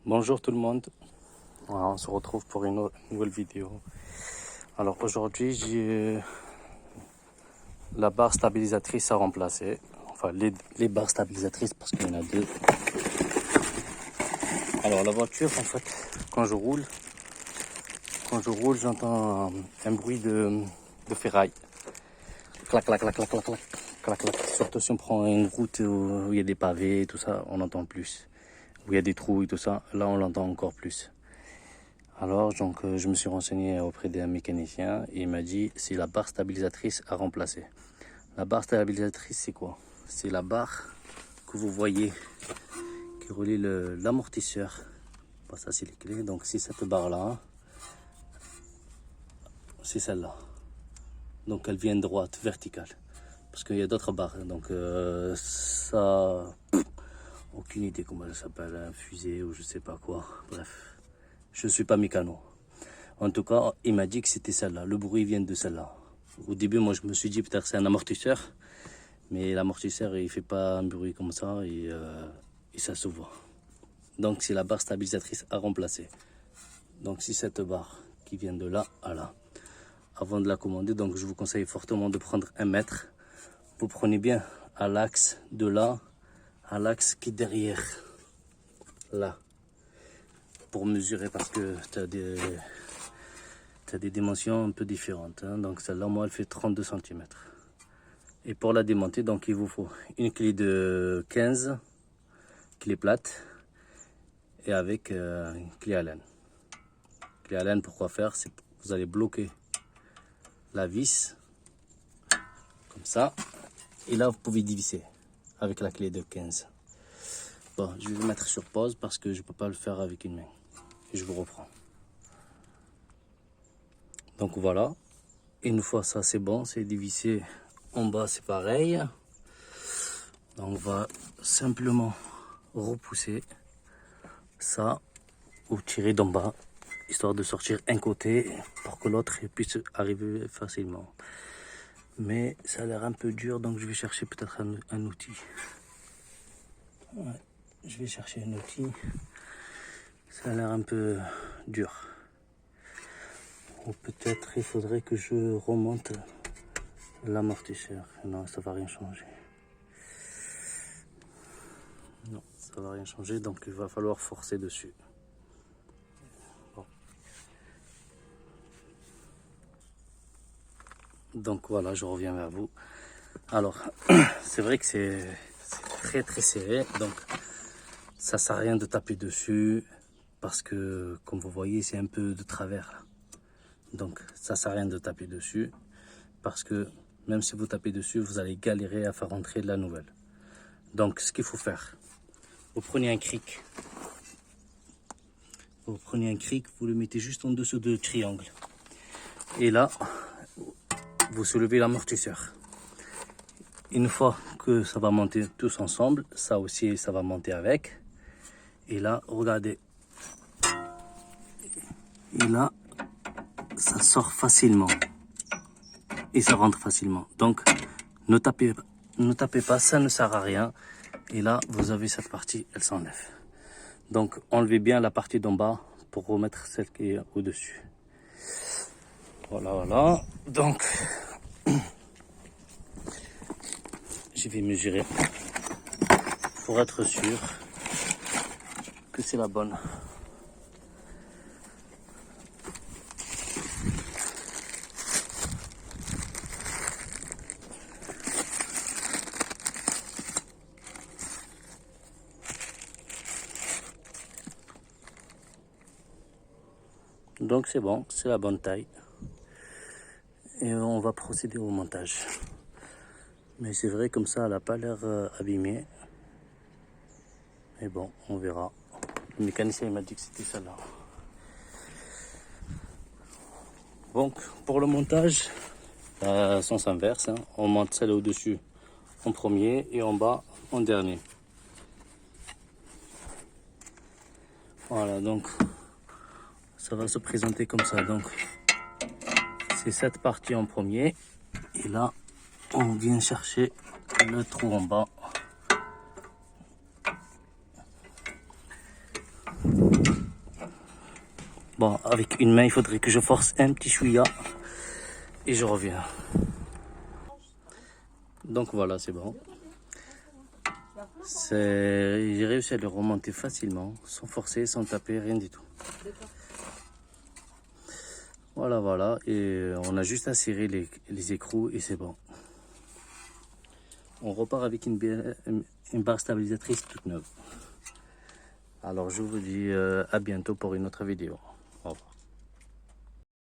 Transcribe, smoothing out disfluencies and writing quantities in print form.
Bonjour tout le monde, voilà, on se retrouve pour une nouvelle vidéo. Alors aujourd'hui j'ai la barre stabilisatrice à remplacer, enfin les barres stabilisatrices parce qu'il y en a deux. Alors la voiture en fait quand je roule j'entends un bruit de ferraille, clac clac clac clac clac clac clac clac. Surtout si on prend une route où il y a des pavés et tout ça, on entend plus. Où il y a des trous et tout ça, là on l'entend encore plus. Alors donc je me suis renseigné auprès d'un mécanicien et il m'a dit c'est la barre stabilisatrice à remplacer. La barre stabilisatrice c'est quoi? C'est la barre que vous voyez qui relie l'amortisseur. Bon, ça c'est les clés, donc c'est cette barre là, c'est celle-là. Donc elle vient droite, verticale. Parce qu'il y a d'autres barres, donc ça... aucune idée comment elle s'appelle, un fusée ou je sais pas quoi, bref. Je ne suis pas mécano. En tout cas, il m'a dit que c'était celle-là. Le bruit vient de celle-là. Au début, moi, je me suis dit peut-être c'est un amortisseur. Mais l'amortisseur, il fait pas un bruit comme ça et ça se voit. Donc, c'est la barre stabilisatrice à remplacer. Donc, c'est cette barre qui vient de là à là. Avant de la commander, donc je vous conseille fortement de prendre 1 mètre. Vous prenez bien à l'axe de là, à l'axe qui est derrière. Là. Pour mesurer parce que tu as des dimensions un peu différentes. Hein. Donc celle-là, moi, elle fait 32 cm. Et pour la démonter, donc il vous faut une clé de 15, clé plate, et avec une clé Allen. Clé Allen, pourquoi faire? C'est vous allez bloquer la vis, comme ça. Et là, vous pouvez dévisser avec la clé de 15. Bon, je vais le mettre sur pause parce que je ne peux pas le faire avec une main. Et je vous reprends. Donc voilà, une fois ça c'est bon, c'est dévissé. En bas c'est pareil. Donc on va simplement repousser ça ou tirer d'en bas, histoire de sortir un côté pour que l'autre puisse arriver facilement. Mais ça a l'air un peu dur, donc je vais chercher peut-être un outil. Ouais, je vais chercher un outil. Ça a l'air un peu dur. Ou peut-être il faudrait que je remonte l'amortisseur. Non, ça va rien changer. Non, ça va rien changer, donc il va falloir forcer dessus. Bon. Donc voilà, je reviens vers vous. Alors, c'est vrai que c'est très très serré, donc ça sert à rien de taper dessus parce que, comme vous voyez, c'est un peu de travers là. Donc ça sert à rien de taper dessus parce que même si vous tapez dessus, vous allez galérer à faire rentrer de la nouvelle. Donc ce qu'il faut faire, vous prenez un cric. Vous prenez un cric, vous le mettez juste en dessous de triangle. Et là, vous soulevez l'amortisseur. Une fois que ça va monter tous ensemble, ça aussi, ça va monter avec. Et là, regardez. Et là, ça sort facilement. Et ça rentre facilement. Donc, ne tapez pas, ça ne sert à rien. Et là, vous avez cette partie, elle s'enlève. Donc, enlevez bien la partie d'en bas pour remettre celle qui est au-dessus. Voilà, voilà. Donc, je vais mesurer pour être sûr que c'est la bonne. Donc c'est bon, c'est la bonne taille. Et on va procéder au montage. Mais c'est vrai, comme ça, elle n'a pas l'air abîmée. Mais bon, on verra. Le mécanicien il m'a dit que c'était celle-là. Donc, pour le montage, sens inverse, hein, on monte celle au-dessus en premier et en bas en dernier. Voilà, donc ça va se présenter comme ça. Donc, c'est cette partie en premier. Et là, on vient chercher le trou en bas. Bon, avec une main, il faudrait que je force un petit chouïa. Et je reviens. Donc voilà, c'est bon. J'ai réussi à le remonter facilement, sans forcer, sans taper, rien du tout. Voilà, voilà. Et on a juste à serrer les écrous et c'est bon. On repart avec une barre stabilisatrice toute neuve. Alors je vous dis à bientôt pour une autre vidéo.